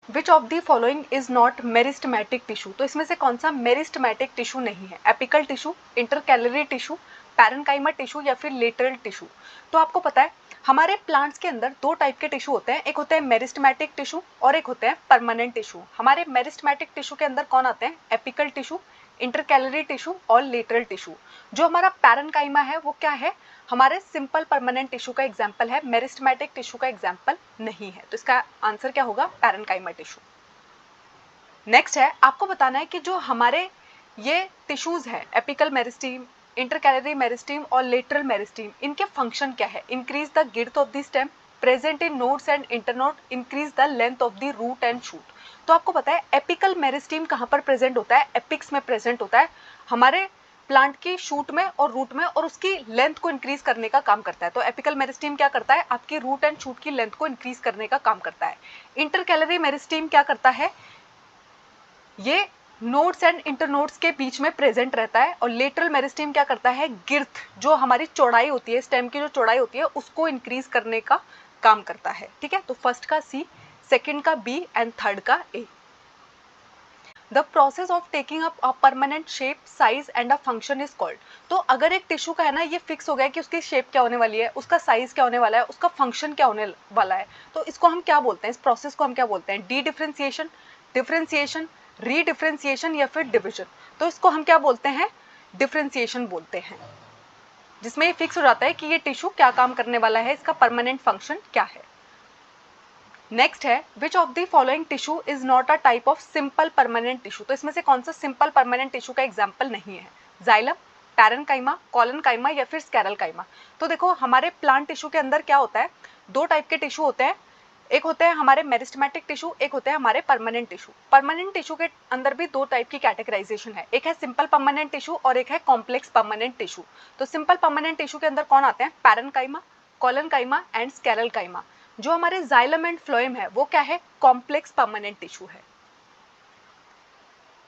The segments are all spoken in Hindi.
Which of the following is not meristematic tissue, तो इसमें से कौन सा मेरिस्टमैटिक टिश्यू नहीं है? Apical tissue, intercalary tissue, parenchyma tissue या फिर लेटरल टिश्यू। तो आपको पता है हमारे प्लांट्स के अंदर दो टाइप के टिश्यू होते हैं, एक होते हैं मेरिस्टमैटिक टिश्यू और एक होते हैं परमानेंट टिश्यू। हमारे मेरिस्टमैटिक टिश्यू के अंदर कौन आते हैं? एपिकल टिश्यू, इंटरकैलरी टिश्यू और लेटरल टिश्यू। जो हमारा पैरेन्काइमा है वो क्या है? हमारे सिंपल परमानेंट टिश्यू का एग्जाम्पल है, मेरिस्टमैटिक टिश्यू का एग्जाम्पल नहीं है। तो इसका आंसर क्या होगा? Parenchyma tissue. नेक्स्ट है, आपको बताना है कि जो हमारे ये टिश्यूज है, एपिकल मेरिस्टीम, इंटरकैलरी मेरिस्टीम और लेटरल मेरिस्टीम, इनके फंक्शन क्या है? Increase the girth of the stem, present in nodes and internode, increase the length of the root and shoot. तो आपको पता है एपिकल मेरिस्टीम कहाँ पर प्रेजेंट होता है? एपिक्स में प्रेजेंट होता है, हमारे प्लांट की शूट में और रूट में, और उसकी लेंथ को इंक्रीज करने का काम करता है। तो एपिकल मेरिस्टीम क्या करता है? आपकी रूट एंड शूट की लेंथ को इंक्रीज करने का काम करता है। इंटरकैलरी मेरिस्टीम क्या करता है? ये नोड्स एंड इंटरनोड्स के बीच में प्रेजेंट रहता है। और लेटरल मेरिस्टीम क्या करता है? गिर्थ, जो हमारी चौड़ाई होती है, स्टेम की जो चौड़ाई होती है, उसको इंक्रीज करने का काम करता है। ठीक है, तो फर्स्ट का सी, सेकंड का बी एंड थर्ड का A. The process of taking up a permanent shape, size and a function is called. तो अगर एक टिश्यू का है ना, ये फिक्स हो गया कि उसकी शेप क्या होने वाली है, उसका साइज क्या होने वाला है, उसका फंक्शन क्या होने वाला है, तो इसको हम क्या बोलते हैं? इस प्रोसेस को हम क्या बोलते हैं? डी डिफरेंशिएशन, डिफरेंशिएशन, रीडिफरेंशिएशन या फिर डिविजन। तो इसको हम क्या बोलते हैं? डिफरेंशिएशन बोलते हैं, जिसमें ये फिक्स हो जाता है कि ये टिश्यू क्या काम करने वाला है, इसका परमानेंट फंक्शन क्या है। नेक्स्ट है, which of the following tissue is not a type of simple permanent tissue. तो इसमें से कौन सा सिंपल परमानेंट टिश्यू का एग्जाम्पल नहीं है? जाइलम, पैरेन्काइमा, कॉलनकाइमा या फिर स्कैरलकाइमा। तो देखो हमारे प्लांट टिश्यू के अंदर क्या होता है? दो टाइप के टिश्यू होते हैं, एक होते हैं हमारे मेरिस्टमैटिक टिश्यू, एक होते हैं हमारे परमानेंट टिश्यू। परमानेंट टिश्यू के अंदर भी दो टाइप की कैटेगराइजेशन है, एक है सिंपल परमानेंट टिश्यू और एक है कॉम्प्लेक्स परमानेंट टिश्यू। तो सिंपल परमानेंट टिश्यू के अंदर कौन आते हैं? Parenchyma, collenchyma and sclerenchyma. जो हमारे जाइलम एंड फ्लोएम है वो क्या है? कॉम्प्लेक्स परमानेंट टिश्यू है।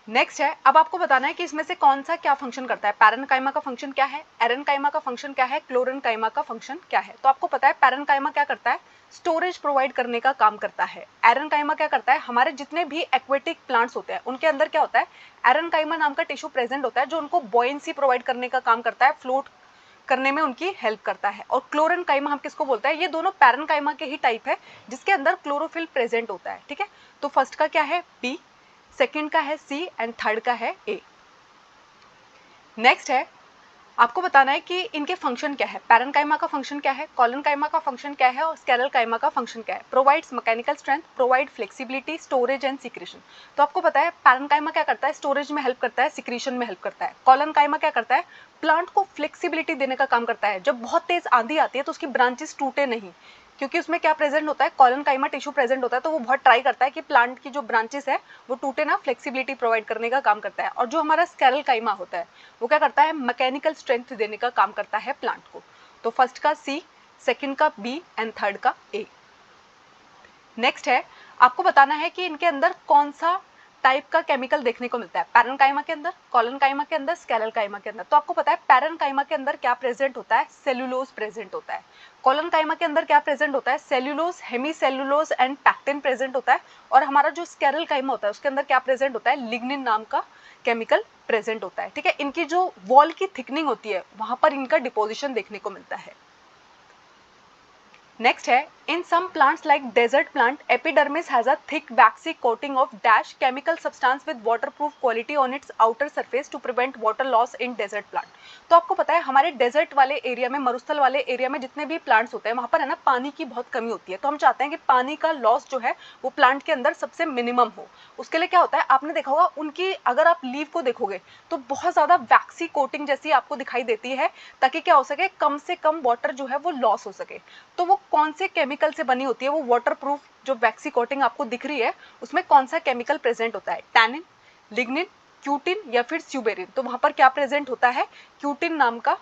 नेक्स्ट है, अब आपको बताना है कि इसमें से कौन सा क्या फंक्शन करता है। पैरेन्काइमा का फंक्शन क्या है, एरेन्काइमा का फंक्शन क्या है, क्लोरेन्काइमा का फंक्शन क्या है। तो आपको पता है पैरेन्काइमा क्या करता है? स्टोरेज प्रोवाइड करने का काम करता है। एरेन्काइमा क्या करता है? हमारे जितने भी एक्वेटिक प्लांट्स होते हैं उनके अंदर क्या होता है? एरेन्काइमा नाम का टिश्यू प्रेजेंट होता है, जो उनको बॉयंसी प्रोवाइड करने का काम करता है, फ्लोट करने में उनकी हेल्प करता है। और क्लोरेन्काइमा हम किसको बोलते हैं? ये दोनों पैरेन्काइमा के ही टाइप है, जिसके अंदर क्लोरोफिल प्रेजेंट होता है। ठीक है, तो फर्स्ट का क्या है? बी, सेकंड का है सी एंड थर्ड का है ए। नेक्स्ट है, आपको बताना है कि इनके फंक्शन क्या है। पैरेन्काइमा का फंक्शन क्या है, कॉलनकाइमा का फंक्शन क्या है और स्कैरलकाइमा का फंक्शन क्या है। Provides mechanical strength, provide flexibility, storage and secretion. तो आपको पता है पैरेन्काइमा क्या करता है? स्टोरेज में हेल्प करता है, सिक्रीशन में हेल्प करता है। कॉलनकाइमा क्या करता है? प्लांट को फ्लेक्सिबिलिटी देने का काम करता है। जब बहुत तेज आंधी आती है तो उसकी ब्रांचेस टूटे नहीं, क्योंकि उसमें क्या प्रेजेंट होता है? कॉलनकाइमा टिश्यू प्रेजेंट होता है, तो वो बहुत ट्राई करता है कि प्लांट की जो ब्रांचेस है वो टूटे ना, फ्लेक्सिबिलिटी प्रोवाइड करने का काम करता है। और जो हमारा स्कैरलकाइमा होता है वो क्या करता है? मैकेनिकल स्ट्रेंथ देने का काम करता है प्लांट को। तो फर्स्ट का सी, सेकंड का बी एंड थर्ड का ए। नेक्स्ट है, आपको बताना है कि इनके अंदर कौन सा टाइप का केमिकल देखने को मिलता है। पैरेन्काइमा के अंदर, कॉलनकाइमा के अंदर, स्कैरलकाइमा के अंदर। तो आपको पता है पैरेन्काइमा के अंदर क्या प्रेजेंट होता है? सेल्यूलोज प्रेजेंट होता है। कॉलनकाइमा के अंदर क्या प्रेजेंट होता है? Cellulose, hemicellulose and pectin present होता है। और हमारा जो स्कैरलकाइमा होता है उसके अंदर क्या प्रेजेंट होता है? लिग्निन नाम का केमिकल प्रेजेंट होता है। ठीक है, इनकी जो वॉल की थिकनिंग होती है वहां पर इनका डिपोजिशन देखने को मिलता है। नेक्स्ट है, in some plants like desert plant, epidermis has a thick waxy coating of dash chemical substance with waterproof quality on its outer surface to prevent water loss in desert plant. तो आपको पता है हमारे डेजर्ट वाले एरिया में, मरुस्थल वाले एरिया में जितने भी प्लांट्स होते हैं वहां पर है ना पानी की बहुत कमी होती है। तो हम चाहते हैं कि पानी का लॉस जो है वो प्लांट के अंदर सबसे मिनिमम हो। उसके लिए क्या होता है? आपने देखा होगा उनकी, अगर आप लीव को देखोगे तो बहुत ज्यादा वैक्सी कोटिंग जैसी आपको दिखाई देती है, ताकि क्या हो सके? कम से कम वाटर जो है वो लॉस हो सके। तो वो कौन से केमिकल से बनी होती है? वो वाटरप्रूफ जो वैक्सी कोटिंग आपको दिख रही है उसमें कौन सा केमिकल प्रेजेंट होता है? टैनिन, लिग्निन, क्यूटिन या फिर स्यूबेरिन। तो वहां पर क्या प्रेजेंट होता है? क्यूटिन नाम का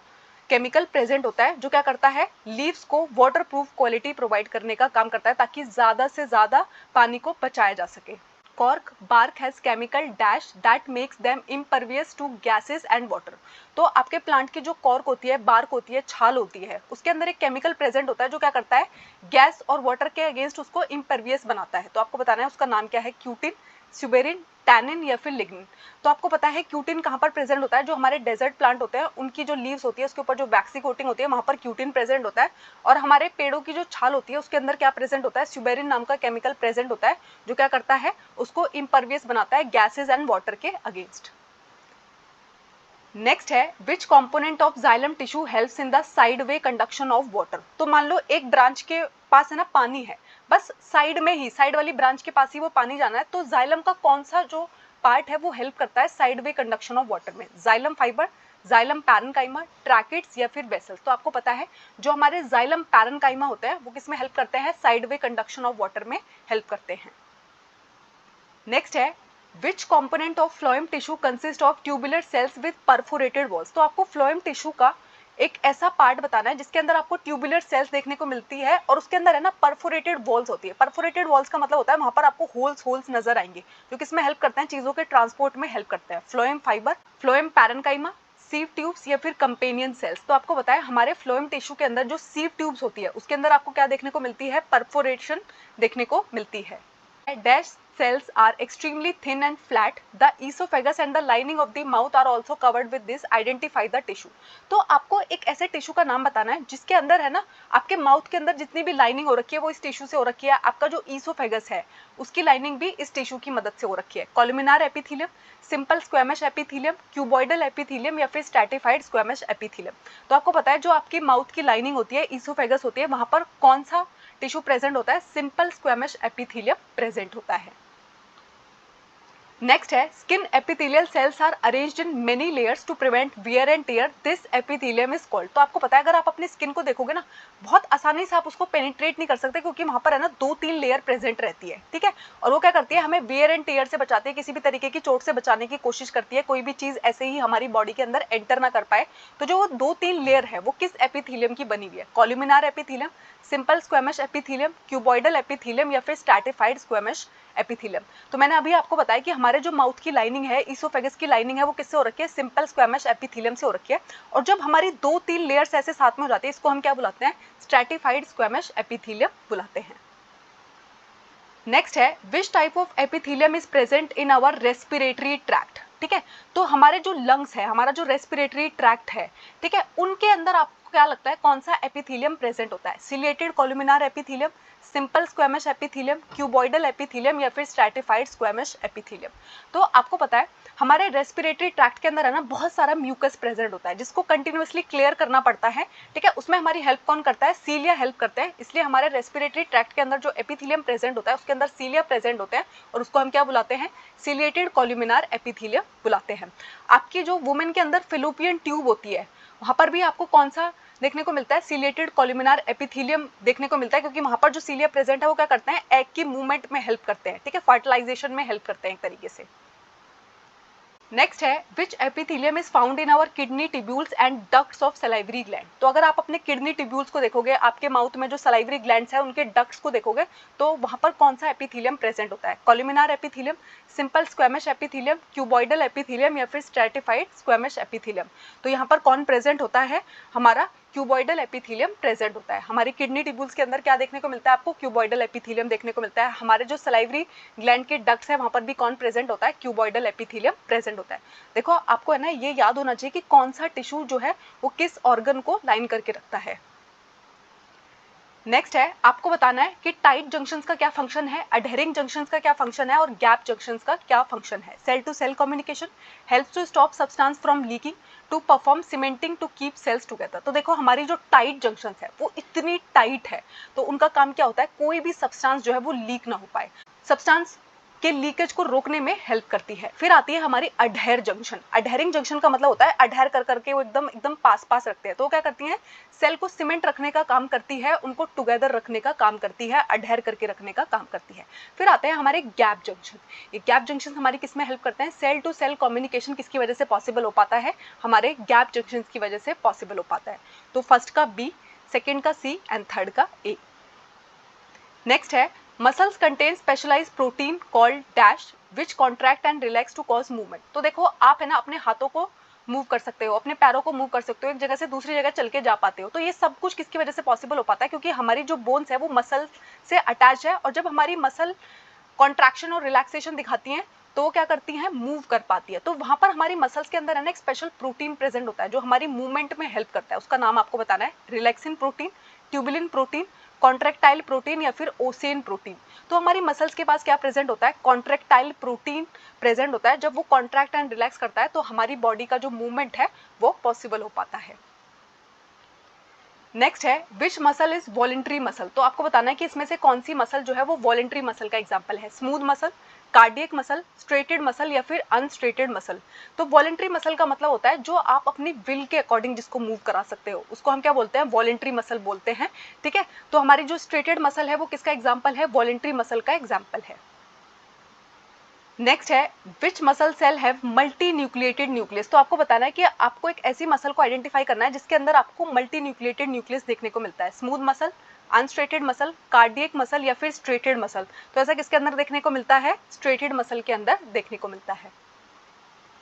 केमिकल प्रेजेंट होता है, जो क्या करता है? लीव्स को वाटरप्रूफ क्वालिटी प्रोवाइड करने का काम करता है, ताकि ज्यादा से ज्यादा पानी को बचाया जा सके। Cork bark has chemical dash that makes them impervious to gases and water. तो आपके प्लांट की जो कॉर्क होती है, बार्क होती है, छाल होती है, उसके अंदर एक केमिकल प्रेजेंट होता है जो क्या करता है, गैस और वाटर के अगेंस्ट उसको इम्परवियस बनाता है। तो आपको बताना है उसका नाम क्या है, क्यूटिन, सुबेरिन, टैनिन या फिर लिग्निन। तो आपको पता है क्यूटिन कहाँ पर प्रेजेंट होता है, जो हमारे डेजर्ट प्लांट होते हैं उनकी जो लीव्स होती है उसके ऊपर जो वैक्सी कोटिंग होती है वहाँ पर क्यूटिन प्रेजेंट होता है। और हमारे पेड़ों की जो छाल होती है उसके अंदर क्या प्रेजेंट होता है, सुबेरिन नाम का केमिकल प्रेजेंट होता है जो क्या करता है, उसको इम्परवियस बनाता है गैसेज एंड वाटर के अगेंस्ट। नेक्स्ट है विच component of xylem tissue helps in the side way conduction of water. तो मान लो एक ब्रांच के पास है ना पानी है, बस साइड में ही, साइड वाली ब्रांच के पास ही वो पानी जाना है, तो जाइलम का कौन सा जो पार्ट है वो हेल्प करता है side way conduction of water में, xylem fibre, xylem parenchyma, tracheids या फिर वेसल्स। तो आपको पता है जो हमारे जाइलम पैरेन्काइमा होते हैं वो किस में हेल्प करते हैं, side way conduction of water में हेल्प करते हैं। नेक्स्ट है which component of phloem tissue consist of tubular cells with perforated walls. तो आपको फ्लोएम टिश्यू का एक ऐसा पार्ट बताना है जिसके अंदर आपको ट्यूबुलर सेल्स देखने को मिलती है और उसके अंदर है ना परफोरेटेड वॉल्स होती है। परफोरेटेड वॉल्स का मतलब होता है वहां पर आपको होल्स नजर आएंगे जो किसमें हेल्प करते हैं, चीजों के ट्रांसपोर्ट में हेल्प करते हैं। Phloem fibre, phloem parenchyma, sieve tubes या फिर कंपेनियन सेल्स। तो आपको बताया हमारे फ्लोएम टिश्यू के अंदर जो सीव ट्यूब्स होती है उसके अंदर आपको क्या देखने को मिलती है, परफोरेशन देखने को मिलती है। Dash cells are extremely thin and flat. The esophagus and the lining of the mouth are also covered with this. Identify the tissue. तो आपको एक ऐसे टिश्यू का नाम बताना है जिसके अंदर है ना, आपके माउथ के अंदर जितनी भी लाइनिंग हो रखी है वो इस टिश्यू से हो रखी है। आपका जो ईसोफेगस है उसकी लाइनिंग भी इस टिश्यू की मदद से हो रखी है। Columnar epithelium, simple squamous epithelium, cuboidal epithelium या फिर स्ट्रैटिफाइड स्क्वेमस एपिथेलियम। तो आपको पता है जो आपकी माउथ की लाइनिंग होती है, ईसोफेगस होती है, वहां पर कौन सा टिश्यू प्रेजेंट होता है, सिंपल स्क्वेमस एपिथेलियम प्रेजेंट होता है। नेक्स्ट है skin epithelial cells are arranged in many layers to prevent wear and tear, this epithelium is called. तो आपको पता है अगर आप अपनी स्किन को देखोगे ना, बहुत आसानी से आप उसको पेनिट्रेट नहीं कर सकते क्योंकि वहां पर है ना 2-3 लेयर प्रेजेंट रहती है, ठीक है। और वो क्या करती है, हमें वियर एंड टियर से बचाती है, किसी भी तरीके की चोट से बचाने की कोशिश करती है, कोई भी चीज ऐसे ही हमारी बॉडी के अंदर एंटर ना कर पाए। तो जो वो 2-3 लेयर है वो किस एपिथेलियम की बनी हुई है, columnar epithelium, simple squamous epithelium, cuboidal epithelium या फिर स्ट्रैटिफाइड स्क्वेमस एपिथेलियम। तो मैंने अभी आपको बताया कि हमारे जो माउथ की लाइनिंग है, ईसोफेगस की लाइनिंग है, वो किससे हो रखी है, सिंपल स्क्वेमस एपिथेलियम से हो रखी है। और जब हमारी 2-3 लेयर्स ऐसे साथ में हो जाती है इसको हम क्या बुलाते हैं, स्ट्रैटिफाइड स्क्वेमस एपिथेलियम बुलाते हैं। नेक्स्ट है which type of epithelium is present in our respiratory tract. ठीक है, तो हमारे जो लंग्स है, हमारा जो रेस्पिरेटरी ट्रैक्ट है, ठीक है, उनके अंदर आपको क्या लगता है कौन सा एपिथेलियम प्रेजेंट होता है, ciliated columnar epithelium, simple squamous epithelium, cuboidal epithelium या फिर स्ट्रैटिफाइड स्क्वेमस एपिथेलियम। तो आपको पता है हमारे रेस्पिरेटरी ट्रैक्ट के अंदर है ना बहुत सारा म्यूकस प्रेजेंट होता है जिसको कंटिन्यूअसली क्लियर करना पड़ता है, ठीक है। उसमें हमारी हेल्प कौन करता है, सीलिया हेल्प करते हैं। इसलिए हमारे रेस्पिरेटरी ट्रैक्ट के अंदर जो एपिथेलियम प्रेजेंट होता है उसके अंदर सीलिया प्रेजेंट होते हैं और उसको हम क्या बुलाते हैं, सिलिएटेड कॉलमिनार एपिथेलियम बुलाते हैं। आपकी जो वुमेन के अंदर फिलोपियन ट्यूब होती है वहां पर भी आपको कौन सा देखने को मिलता है, सिलिएटेड कॉलमिनार एपिथेलियम देखने को मिलता है, क्योंकि वहां पर जो सीलिया प्रेजेंट है वो क्या करते हैं, एग की मूवमेंट में हेल्प करते हैं, ठीक है, फर्टिलाइजेशन में हेल्प करते हैं एक तरीके से। नेक्स्ट है which epithelium is found in our kidney tubules and ducts of salivary gland. तो अगर आप अपने किडनी ट्यूब्यूल्स को देखोगे, आपके माउथ में जो सलाइवरी ग्लैंड्स है उनके डक्ट्स को देखोगे तो वहां पर कौन सा एपिथेलियम प्रेजेंट होता है, columnar epithelium, simple squamous epithelium, cuboidal epithelium या फिर स्ट्रैटिफाइड स्क्वेमस एपिथेलियम। तो यहाँ पर कौन प्रेजेंट होता है, हमारा क्यूबॉइडल एपिथेलियम प्रेजेंट होता है। हमारी किडनी ट्यूब्यूल्स के अंदर क्या देखने को मिलता है, आपको क्यूबॉइडल एपिथेलियम देखने को मिलता है। हमारे जो सलाइवरी ग्लैंड के डक्ट्स है वहां पर भी कौन प्रेजेंट होता है, क्यूबॉइडल एपिथेलियम प्रेजेंट होता है। देखो आपको है ना ये याद होना चाहिए कि कौन सा टिश्यू जो है वो किस ऑर्गन को लाइन करके रखता है। नेक्स्ट है आपको बताना है कि टाइट जंक्शंस का क्या फंक्शन है, अडहेरिंग जंक्शंस का क्या फंक्शन है और गैप जंक्शंस का क्या फंक्शन है। Cell to cell communication, helps to stop substance from leaking, to perform cementing, to keep cells together. तो देखो हमारी जो टाइट जंक्शंस है वो इतनी टाइट है तो उनका काम क्या होता है, कोई भी सब्सटेंस जो है वो लीक ना हो पाए, सब्सटेंस के लीकेज को रोकने में हेल्प करती है। फिर आती है हमारी अडहेर जंक्शन। अडहेरिंग जंक्शन का मतलब होता है अडहेर कर करके वो एकदम एकदम पास पास रखते हैं। तो क्या करती हैं, सेल को सीमेंट रखने का काम करती है, उनको टुगेदर रखने का काम करती है, अडहेर करके रखने का काम करती है। फिर आते हैं हमारे गैप जंक्शन। ये गैप जंक्शन हमारी किसमें हेल्प करते हैं, सेल टू सेल कम्युनिकेशन किसकी वजह से पॉसिबल हो पाता है, हमारे गैप जंक्शन की वजह से पॉसिबल हो पाता है। तो फर्स्ट का बी, सेकेंड का सी एंड थर्ड का ए। नेक्स्ट है muscles contain specialized protein called dash which contract and relax to cause movement. तो देखो आप है ना अपने हाथों को मूव कर सकते हो, अपने पैरों को मूव कर सकते हो, एक जगह से दूसरी जगह चल के जा पाते हो। तो ये सब कुछ किसकी वजह से पॉसिबल हो पाता है? क्योंकि हमारी जो बोन्स है वो मसल से अटैच है, और जब हमारी मसल कॉन्ट्रैक्शन और रिलैक्सेशन दिखाती हैं तो वो क्या करती हैं? मूव कर पाती है। तो वहां पर हमारी मसल्स के अंदर है ना एक स्पेशल प्रोटीन प्रेजेंट होता है जो हमारी मूवमेंट में हेल्प करता है। उसका नाम आपको बताना है, relaxin protein, tubulin protein, contractile protein या फिर ओसेन प्रोटीन। तो हमारी मसल्स के पास क्या प्रेजेंट होता है? कॉन्ट्रैक्टाइल प्रोटीन प्रेजेंट होता है। जब वो कॉन्ट्रैक्ट एंड रिलैक्स करता है तो हमारी बॉडी का जो मूवमेंट है वो पॉसिबल हो पाता है। नेक्स्ट है which muscle is voluntary muscle. तो आपको बताना है कि इसमें से कौन सी मसल जो है वो वॉलेंट्री मसल का एग्जांपल है। Smooth muscle, cardiac muscle, striated muscle या फिर अनस्ट्रेटेड मसल। तो वॉलेंट्री मसल का मतलब होता है जो आप अपनी विल के अकॉर्डिंग जिसको मूव करा सकते हो, उसको हम क्या बोलते हैं? वॉलेंट्री मसल बोलते हैं। ठीक है, तो हमारी जो स्ट्रेटेड मसल है वो किसका एग्जाम्पल है? वॉलेंट्री मसल का एग्जाम्पल है। नेक्स्ट है which muscle cell have multinucleated nucleus. तो आपको बताना है कि आपको एक ऐसी मसल को आइडेंटिफाई करना है जिसके अंदर आपको मल्टी न्यूक्लिएटेड न्यूक्लियस देखने को मिलता है। Smooth muscle, unstriated muscle, cardiac muscle या फिर स्ट्रेटेड मसल। तो ऐसा किसके अंदर देखने को मिलता है? स्ट्रेटेड मसल के अंदर देखने को मिलता है।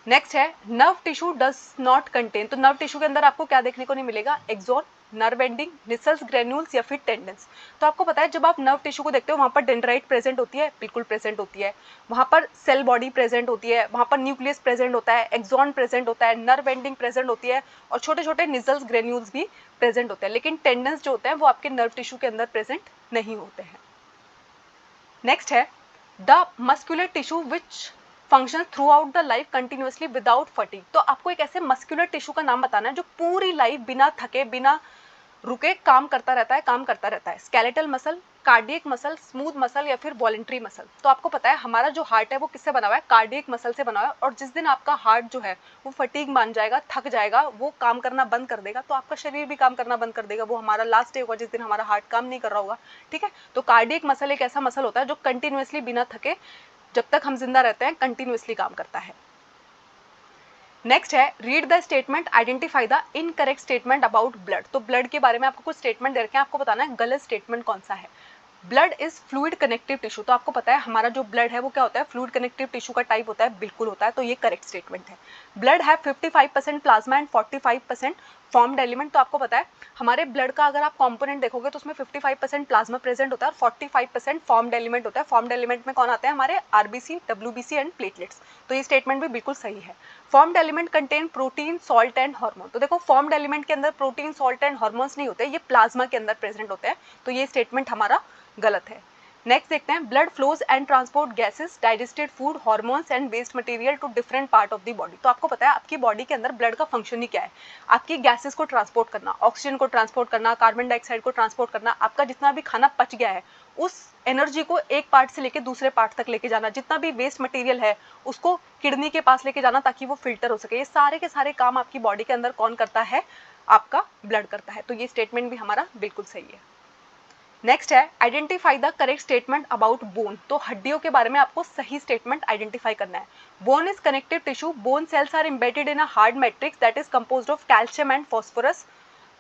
नेक्स्ट है nerve tissue does not contain. तो नर्व टिश्यू के अंदर आपको क्या देखने को नहीं मिलेगा? Axon, nerve ending, Nissl's, granules या फिर टेंडन्स। तो आपको पता है जब आप नर्व टिश्यू को देखते हो वहां पर डेंड्राइट प्रेजेंट होती है, बिल्कुल प्रेजेंट होती है। वहां पर सेल बॉडी प्रेजेंट होती है, वहां पर न्यूक्लियस प्रेजेंट होता है, एक्सॉन प्रेजेंट होता है, नर्व एंडिंग प्रेजेंट होती है और छोटे छोटे निसल्स, ग्रेन्यूल्स भी प्रेजेंट होते हैं। लेकिन टेंडन्स जो होते हैं वो आपके नर्व टिश्यू के अंदर प्रेजेंट नहीं होते हैं। नेक्स्ट है the muscular tissue which function through out the life continuously without fatigue. तो आपको एक ऐसे मस्कुलर टिश्यू का नाम बताना है जो पूरी लाइफ बिना थके बिना रुके काम करता रहता है। Skeletal muscle, cardiac muscle, smooth muscle या फिर वॉलेंट्री मसल। तो आपको पता है हमारा जो हार्ट है वो किससे बना हुआ है? कार्डियक मसल से बना हुआ है। और जिस दिन आपका हार्ट जो है वो फटीग मान जाएगा, थक जाएगा, वो काम करना बंद कर देगा, तो आपका शरीर भी काम करना बंद कर देगा। वो हमारा लास्ट डे होगा जिस दिन हमारा हार्ट काम नहीं कर रहा होगा। ठीक है, तो कार्डियक मसल एक ऐसा मसल होता है जो कंटिन्यूसली बिना थके जब तक हम जिंदा रहते हैं कंटिन्यूसली काम करता है। नेक्स्ट है read the statement, identify the incorrect statement about blood. तो ब्लड के बारे में आपको कुछ स्टेटमेंट दे रखे हैं, आपको बताना है गलत स्टेटमेंट कौन सा है। Blood is fluid connective tissue. तो आपको पता है हमारा जो ब्लड है वो क्या होता है? फ्लूइड कनेक्टिव टिश्यू का टाइप होता है, बिल्कुल होता है। तो ये करेक्ट स्टेटमेंट है। ब्लड है 55% प्लाज्मा एंड 45% फॉर्म्ड एलिमेंट। तो आपको पता है हमारे ब्लड का अगर आप कंपोनेंट देखोगे तो उसमें 55% प्लाज्मा प्रेजेंट होता है और 45% फॉर्म्ड एलिमेंट होता है। फॉर्म्ड एलिमेंट में कौन आते हैं? हमारे आरबीसी, डब्ल्यूबीसी एंड प्लेटलेट्स। तो ये स्टेटमेंट भी बिल्कुल सही है। Formed element contain protein, salt and hormone. तो देखो फॉर्म्ड एलिमेंट के अंदर प्रोटीन, सॉल्ट एंड हार्मोन्स नहीं होते, ये प्लाज्मा के अंदर प्रेजेंट होते हैं। तो ये स्टेटमेंट हमारा गलत है। नेक्स्ट देखते हैं blood flows and transport gases, digested food, hormones and waste material to different part of the body. तो आपको पता है आपकी बॉडी के अंदर ब्लड का फंक्शन ही क्या है? आपकी गैसेस को ट्रांसपोर्ट करना, ऑक्सीजन को ट्रांसपोर्ट करना, कार्बन डाइऑक्साइड को ट्रांसपोर्ट करना। आपका जितना भी खाना पच गया है उस एनर्जी को एक पार्ट से लेके दूसरे पार्ट तक लेके जाना, जितना भी वेस्ट मटेरियल है उसको किडनी के पास लेके जाना ताकि वो फिल्टर हो सके। ये सारे के सारे काम आपकी बॉडी के अंदर कौन करता है? आपका ब्लड करता है। तो ये स्टेटमेंट भी हमारा बिल्कुल सही है। नेक्स्ट है identify the correct statement about bone. तो हड्डियों के बारे में आपको सही स्टेटमेंट आइडेंटिफाई करना है। Bone is connective tissue, bone cells are embedded in a hard matrix that is composed of calcium and phosphorus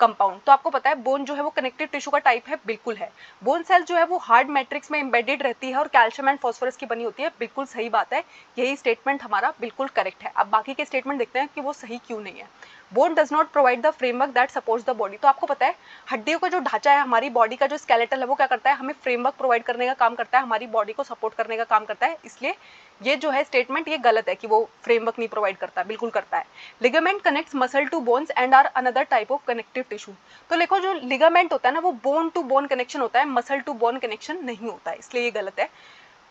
compound. तो आपको पता है बोन जो है वो कनेक्टिव टिश्यू का टाइप है, बिल्कुल है। बोन सेल जो है वो हार्ड मैट्रिक्स में एम्बेडेड रहती है और कैल्शियम एंड फॉस्फोरस की बनी होती है, बिल्कुल सही बात है। यही स्टेटमेंट हमारा बिल्कुल करेक्ट है। अब बाकी के स्टेटमेंट देखते हैं कि वो सही क्यों नहीं है। Bone does not provide the framework that supports the body. तो आपको पता है हड्डियों का जो ढांचा है, हमारी बॉडी का जो स्केलेटल है वो क्या करता है? हमें फ्रेमवर्क प्रोवाइड करने का काम करता है, हमारी बॉडी को सपोर्ट करने का काम करता है। इसलिए ये जो है स्टेटमेंट ये गलत है कि वो फ्रेमवर्क नहीं प्रोवाइड करता, बिल्कुल करता है। Ligament connects muscle to bones and are another type of connective tissue. तो देखो जो लिगामेंट होता है ना वो बोन टू बोन कनेक्शन होता है, मसल टू बोन कनेक्शन नहीं होता है, इसलिए ये गलत है।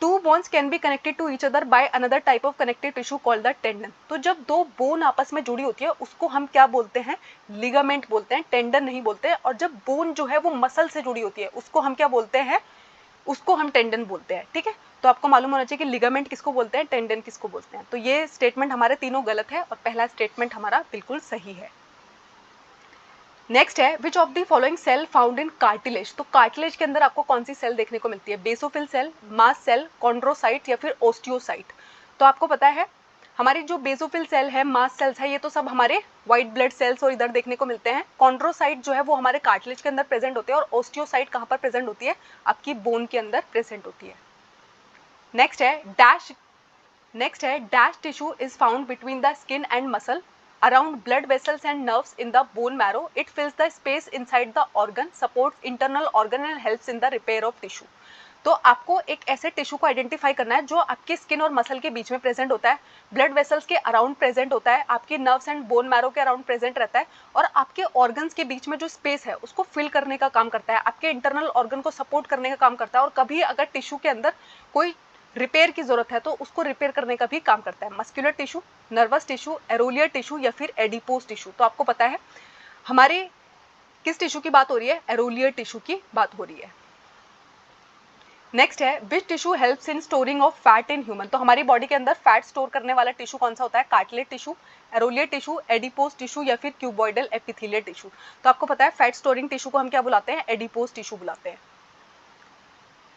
Two bones can be connected to each other by another type of connective tissue called the tendon. तो जब दो बोन आपस में जुड़ी होती है उसको हम क्या बोलते हैं? लिगामेंट बोलते हैं, टेंडन नहीं बोलते हैं। और जब बोन जो है वो मसल से जुड़ी होती है उसको हम क्या बोलते हैं? उसको हम टेंडन बोलते हैं। ठीक है, तो आपको मालूम होना चाहिए कि लिगामेंट किसको बोलते हैं, टेंडन किसको बोलते हैं। तो ये स्टेटमेंट हमारे तीनों गलत है और पहला स्टेटमेंट हमारा बिल्कुल सही है। नेक्स्ट है which of the following cell found in cartilage. तो कार्टिलेज के अंदर आपको कौन सी सेल देखने को मिलती है? Basophil cell, mast cell, chondrocyte या फिर ओस्टियोसाइट। तो आपको पता है हमारी जो बेसोफिल सेल है, मास्ट सेल्स है, ये तो सब हमारे व्हाइट ब्लड सेल्स और इधर देखने को मिलते हैं। कॉन्ड्रोसाइट जो है वो हमारे कार्टिलेज के अंदर प्रेजेंट होते हैं, और ओस्टियोसाइट कहाँ पर प्रेजेंट होती है, आपकी बोन के अंदर प्रेजेंट होती है। नेक्स्ट है dash tissue is found between the skin and muscle around blood vessels and nerves in the bone marrow. It fills the space inside the organ, supports internal organ and helps in the repair of tissue. तो आपको एक ऐसे टिश्यू को आइडेंटिफाई करना है जो आपकी स्किन और मसल के बीच में प्रेजेंट होता है, ब्लड वेसल्स के अराउंड प्रेजेंट होता है, आपके नर्व्स एंड बोन मैरो के अराउंड प्रेजेंट रहता है, और आपके ऑर्गन्स के बीच में जो स्पेस है उसको फिल करने का काम करता है, आपके इंटरनल ऑर्गन को सपोर्ट करने का काम करता है, और कभी अगर टिश्यू के अंदर कोई रिपेयर की जरूरत है तो उसको रिपेयर करने का भी काम करता है। Muscular tissue, nervous tissue, areolar tissue या फिर एडिपोज टिश्यू। तो आपको पता है हमारे किस टिश्यू की बात हो रही है, एरोलियर टिश्यू की बात हो रही है। नेक्स्ट है which tissue helps in storing of fat in human. तो हमारी बॉडी के अंदर फैट स्टोर करने वाला टिश्यू कौन सा होता है, cartilage tissue, areolar tissue, adipose tissue या फिर क्यूबॉइडल एपिथेलियल टिश्यू। तो आपको पता है फैट स्टोरिंग टिश्यू को हम क्या बुलाते हैं, एडिपोज टिश्यू बुलाते हैं।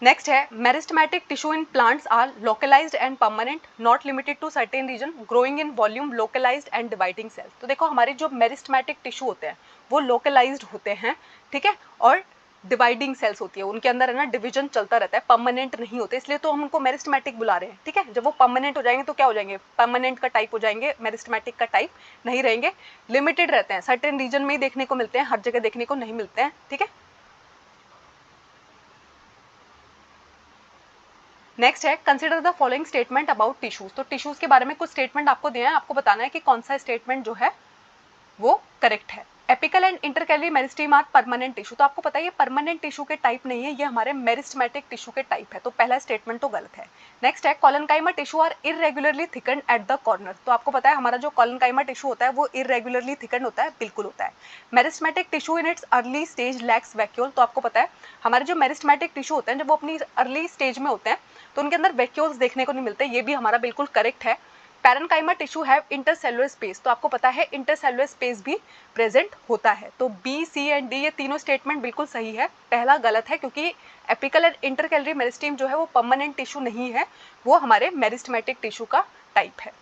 नेक्स्ट है meristematic tissue in plants are localized and permanent, not limited to certain region, growing in volume, localized and dividing cells. तो देखो हमारे जो मेरिस्टेमेटिक टिश्यू होते हैं वो लोकलाइज्ड होते हैं, ठीक है, और डिवाइडिंग सेल्स होती है, उनके अंदर है ना डिवीजन चलता रहता है, परमानेंट नहीं होते, इसलिए तो हम उनको मेरिस्टेमेटिक बुला रहे हैं, ठीक है। जब वो परमानेंट हो जाएंगे तो क्या हो जाएंगे, परमानेंट का टाइप हो जाएंगे, मेरिस्टेमेटिक का टाइप नहीं रहेंगे, लिमिटेड रहते हैं, सर्टेन रीजन में ही देखने को मिलते हैं, हर जगह देखने को नहीं मिलते हैं, ठीक है। नेक्स्ट है consider the following statement about tissues. तो टिश्यूज के बारे में कुछ स्टेटमेंट आपको दिए हैं, आपको बताना है कि कौन सा स्टेटमेंट जो है वो करेक्ट है। Apical and intercalary meristem are permanent tissue. तो आपको पता है ये परमानेंट टिश्यू के टाइप नहीं है, ये हमारे मेरिस्टेमेटिक टिश्यू के टाइप है, तो पहला स्टेटमेंट तो गलत है। नेक्स्ट है collenchyma tissue are irregularly thickened at the corner. तो आपको पता है हमारा जो कॉलनकाइमा टिश्यू होता है वो इरेगुलरली थिकन्ड होता है, बिल्कुल होता है। Meristematic tissue in its early stage lakhs vacuole. तो आपको पता है हमारे जो मेरिस्टेमेटिक टिश्यू होते हैं जब वो अपनी अर्ली स्टेज में होते हैं तो उनके अंदर वैक्यूल्स देखने को नहीं मिलते, ये भी हमारा बिल्कुल करेक्ट है। Parenchyma tissue have intercellular space. तो आपको पता है इंटरसेलुलर स्पेस भी प्रेजेंट होता है, तो बी, सी एंड डी ये तीनों स्टेटमेंट बिल्कुल सही है, पहला गलत है क्योंकि एपिकल एंड इंटरकैलरी मेरिस्टेम जो है वो परमानेंट टिश्यू नहीं है, वो हमारे मेरिस्टेमेटिक टिश्यू का टाइप है।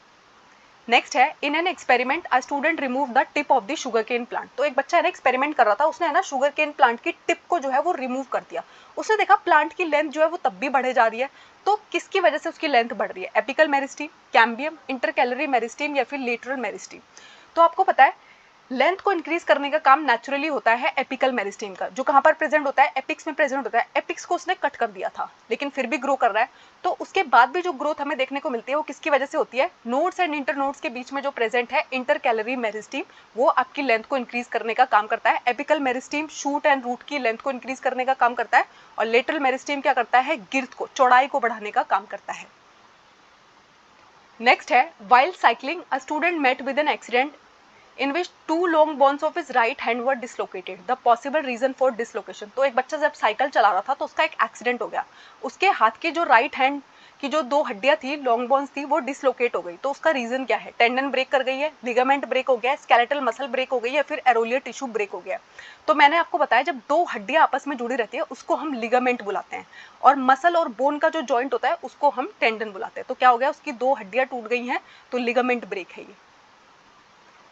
नेक्स्ट है in an experiment a student remove the tip of the sugar cane plant. तो एक बच्चा है ना एक्सपेरिमेंट कर रहा था, उसने है ना शुगर केन प्लांट की टिप को जो है वो रिमूव कर दिया, उसने देखा प्लांट की लेंथ जो है वो तब भी बढ़े जा रही है, तो किसकी वजह से उसकी लेंथ बढ़ रही है, apical meristem, cambium, intercalary meristem या फिर लेटरल मेरिस्टेम। तो आपको पता है लेंथ को इंक्रीज करने का काम नेचुरली होता है एपिकल मेरिस्टेम का, जो कहाँ पर प्रेजेंट होता है, एपिक्स में प्रेजेंट होता है। एपिक्स को उसने कट कर दिया था लेकिन फिर भी ग्रो कर रहा है, तो उसके बाद भी जो ग्रोथ हमें देखने को मिलती है वो किसकी वजह से होती है, नोड्स एंड इंटरनोड्स के बीच में जो प्रेजेंट है इंटरकैलरी मेरिस्टेम, वो आपकी लेंथ को इंक्रीज करने का काम करता है। Apical meristem shoot and root की लेंथ को इंक्रीज करने का काम करता है, और लेटरल मेरिस्टेम क्या करता है, गिर्थ को, चौड़ाई को बढ़ाने का काम करता है। नेक्स्ट है while cycling a student met with an accident in which two long bones of his right hand were dislocated. The possible reason for dislocation. तो एक बच्चा जब साइकिल चला रहा था तो उसका एक एक्सीडेंट हो गया, उसके हाथ की जो राइट हैंड की जो दो हड्डियां थी, लॉन्ग बोन्स थी, वो डिसलोकेट हो गई। तो उसका रीजन क्या है, टेंडन ब्रेक कर गई है, लिगामेंट ब्रेक हो गया, स्केलेटल मसल ब्रेक हो गई है, फिर एरोलियर टिश्यू ब्रेक हो गया। तो मैंने आपको बताया जब दो हड्डियां आपस में जुड़ी रहती है उसको हम लिगामेंट बुलाते हैं, और मसल और बोन का जो जॉइंट होता है उसको हम टेंडन बुलाते हैं। तो क्या हो गया, उसकी दो हड्डियां टूट गई हैं, तो लिगामेंट ब्रेक है ये।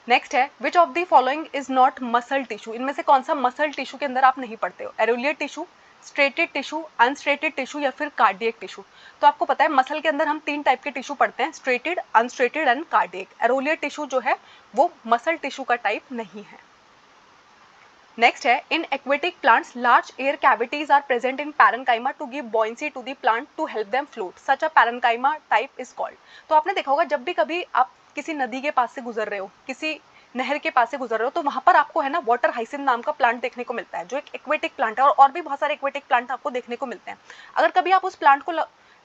नेक्स्ट है which of the following is not muscle tissue. इनमें से कौन सा मसल टिश्यू के अंदर आप नहीं पढ़ते हो, areolar tissue, striated tissue, unstriated tissue या फिर कार्डियक टिश्यू। तो आपको पता है मसल के अंदर हम तीन टाइप के टिश्यू पढ़ते हैं, striated, unstriated and cardiac. Areolar tissue जो है वो मसल टिश्यू का टाइप नहीं है। नेक्स्ट है in aquatic plants large air cavities are present in parenchyma to give buoyancy to the plant to help them float, such a parenchyma type is called. तो आपने देखा होगा जब भी कभी आप किसी नदी के पास से गुजर रहे हो, किसी नहर के पास से गुजर रहे हो, तो वहां पर आपको है ना वाटर हाइसिंथ नाम का प्लांट देखने को मिलता है, जो एक एक्वेटिक प्लांट है, और भी बहुत सारे एक्वेटिक प्लांट आपको देखने को मिलते हैं। अगर कभी आप उस प्लांट को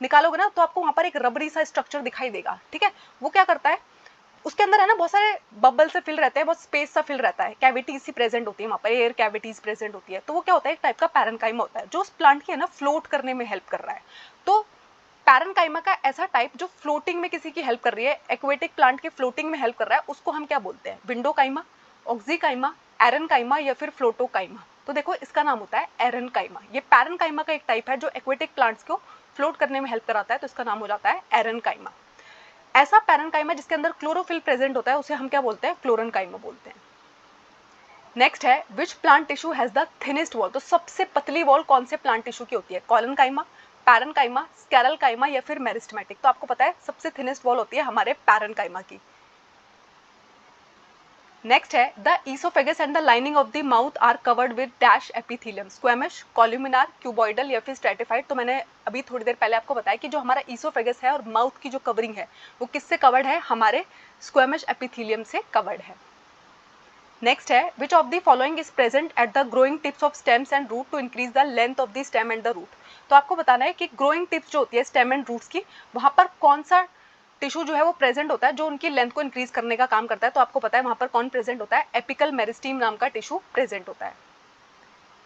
निकालोगे ना तो आपको वहां पर एक रबरी सा स्ट्रक्चर दिखाई देगा, ठीक है। वो क्या करता है, उसके अंदर है ना बहुत सारे बबल से फिल रहते हैं, बहुत स्पेस सा फिल रहता है, कैविटीज सी प्रेजेंट होती है वहाँ पर, एयर कैविटीज प्रेजेंट होती है। तो वो क्या होता है, एक टाइप का पैरेन्काइमा होता है जो उस प्लांट की है ना फ्लोट करने में हेल्प कर रहा है। तो पैरेन्काइमा का ऐसा टाइप जो फ्लोटिंग में किसी की हेल्प कर रही है, एक्वेटिक प्लांट की फ्लोटिंग में हेल्प कर रहा है, उसको हम क्या बोलते हैं, विंडोकाइमा, ऑक्सीकाइमा, एरेनकाइमा या फिर फ्लोटोकाइमा। तो देखो इसका नाम होता है एरेनकाइमा। ये पैरेन्काइमा का एक टाइप है जो एक्वेटिक प्लांट्स को फ्लोट करने में हेल्प कराता है, तो इसका नाम हो जाता है एरेनकाइमा। ऐसा पैरेन्काइमा जिसके अंदर क्लोरोफिल प्रेजेंट होता है उसे हम क्या बोलते हैं, क्लोरेन्काइमा बोलते हैं। नेक्स्ट है which plant tissue has the thinnest wall, तो सबसे पतली वॉल कौन से प्लांट टिश्यू की होती है, कॉलनकाइमा, पैरेन्काइमा, स्क्लेरलकाइमा या फिर मेरिस्टेमेटिक। तो आपको पता है सबसे थिनेस्ट वॉल होती है हमारे पैरेन्काइमा की। नेक्स्ट है the oesophagus and the lining of the mouth are covered with dash epithelium, squamous, columnar, cuboidal या फिर स्ट्रेटिफाइड। तो मैंने अभी थोड़ी देर पहले आपको बताया कि जो हमारा ईसोफेगस है और माउथ की जो कवरिंग है वो किससे कवर्ड है, हमारे स्क्वेमिश एपिथेलियम से कवर्ड है। नेक्स्ट है which of the following is present at the growing tips of stems and root to increase the length of the stem and the root. तो आपको बताना है कि ग्रोइंग टिप्स जो होती है स्टेम एंड रूट्स की, वहां पर कौन सा टिश्यू जो है वो प्रेजेंट होता है जो उनकी लेंथ को इंक्रीज करने का काम करता है। तो आपको पता है वहां पर कौन प्रेजेंट होता है, एपिकल मेरिस्टीम नाम का टिश्यू प्रेजेंट होता है।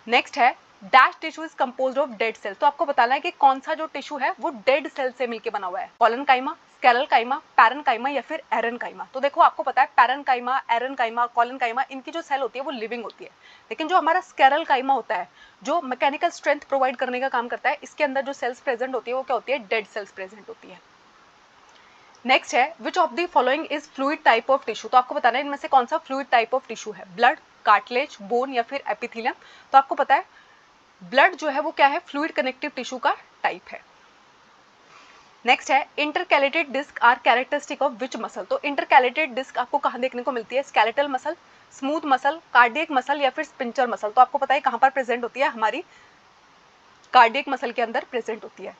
नेक्स्ट है dash tissue is composed of dead cell, तो आपको बताना है कि कौन सा जो टिश्यू है वो डेड सेल से मिलकर बना हुआ है, कॉलनकाइमा, स्क्लेरलकाइमा, पैरेन्काइमा या फिर एरेन्काइमा। तो देखो आपको पता है पैरेन्काइमा, एरेन्काइमा, कॉलनकाइमा इनकी जो सेल होती है वो लिविंग होती है, लेकिन जो हमारा स्क्लेरलकाइमा होता है जो मैकेनिकल स्ट्रेंथ प्रोवाइड करने का काम करता है, इसके अंदर जो सेल्स प्रेजेंट होती है वो क्या होती है, डेड सेल्स प्रेजेंट होती है। नेक्स्ट है which of the following is fluid type of tissue, तो आपको बताना है इनमें से कौन सा फ्लूइड टाइप ऑफ टिश्यू है, ब्लड, कार्टिलेज, बोन या फिर एपिथेलियम। तो आपको पता है ब्लड जो है वो क्या है, फ्लूइड कनेक्टिव टिश्यू का टाइप है। नेक्स्ट है intercalated disc are characteristic of which muscle, तो इंटरकैलेटेड डिस्क आपको कहाँ देखने को मिलती है, skeletal muscle, smooth muscle, cardiac muscle या फिर स्पिंचर मसल। तो आपको पता है कहाँ पर प्रेजेंट होती है, हमारी कार्डियक मसल के अंदर प्रेजेंट होती है।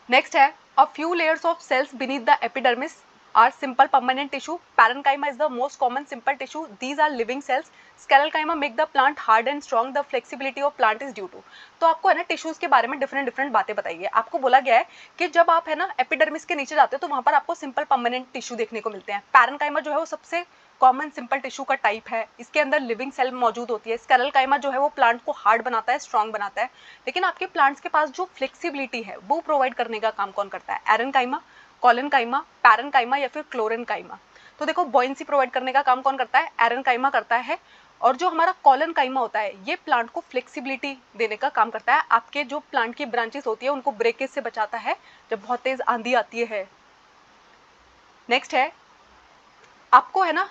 नेक्स्ट है a few layers of cells beneath the epidermis are simple permanent tissue, parenchyma is the most common simple tissue, these are living cells, sclerenchyma make the plant hard and strong, the flexibility of plant is due to. तो आपको है ना टिश्यूज के बारे में डिफरेंट डिफरेंट बातें बताई है। आपको बोला गया है कि जब आप है ना एपिडर्मिस के नीचे जाते हो तो वहां पर आपको सिंपल परमानेंट टिश्यू देखने को मिलते हैं। पैरेन्काइमा जो है वो सबसे कॉमन सिंपल टिश्यू का टाइप है, इसके अंदर लिविंग सेल मौजूद होती है। स्क्लेरलकाइमा जो है वो प्लांट को हार्ड बनाता है, स्ट्रॉन्ग बनाता है, लेकिन आपके प्लांट्स के पास जो फ्लेक्सिबिलिटी है वो प्रोवाइड करने का काम कौन करता है, एरेन्काइमा, कॉलनकाइमा, पैरेन्काइमा या फिर क्लोरेन्काइमा। तो देखो बॉयंसी प्रोवाइड करने का काम कौन करता है, एरेन्काइमा करता है, और जो हमारा कॉलनकाइमा होता है ये प्लांट को फ्लेक्सिबिलिटी देने का काम करता है, आपके जो प्लांट की ब्रांचेस होती है उनको ब्रेकेज से बचाता है जब बहुत तेज आंधी आती है। नेक्स्ट है आपको है ना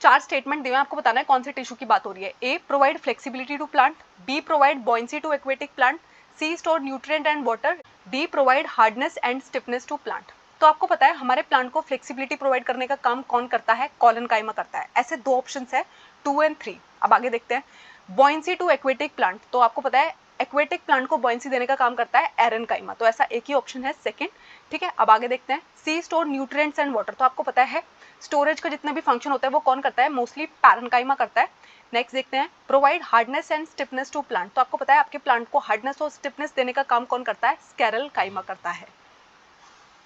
4 स्टेटमेंट दिए हैं, आपको बताना है कौन से टिश्यू की बात हो रही है। A provide flexibility to plant, B provide buoyancy to aquatic plant, C store nutrient and water, D provide hardness and stiffness to plant. तो आपको पता है हमारे प्लांट को फ्लेक्सिबिलिटी प्रोवाइड करने का काम कौन करता है, कॉलनकाइमा करता है। ऐसे 2 ऑप्शंस है 2 एंड 3। अब आगे देखते हैं बॉयंसी टू एक्वेटिक प्लांट, तो आपको पता है एक्वेटिक प्लांट को बॉयंसी देने का काम करता है एरेन्काइमा, तो ऐसा एक ही ऑप्शन है सेकंड। ठीक है, अब आगे देखते हैं सी स्टोर न्यूट्रिएंट्स एंड वाटर, तो आपको पता है स्टोरेज का जितना भी फंक्शन होता है वो कौन करता है, मोस्टली पैरेन्काइमा करता है। नेक्स्ट देखते हैं provide hardness and stiffness to plant, तो आपको पता है आपके प्लांट को हार्डनेस और स्टिफनेस देने का काम कौन करता है, स्क्लेरलकाइमा करता है।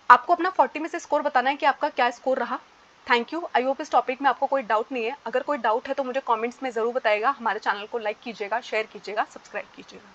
आपको अपना 40 में से स्कोर बताना है कि आपका क्या स्कोर रहा। थैंक यू, आई होप इस टॉपिक में आपको कोई डाउट नहीं है। अगर कोई डाउट है तो मुझे कमेंट्स में जरूर बताइएगा। हमारे चैनल को लाइक कीजिएगा, शेयर कीजिएगा, सब्सक्राइब कीजिएगा।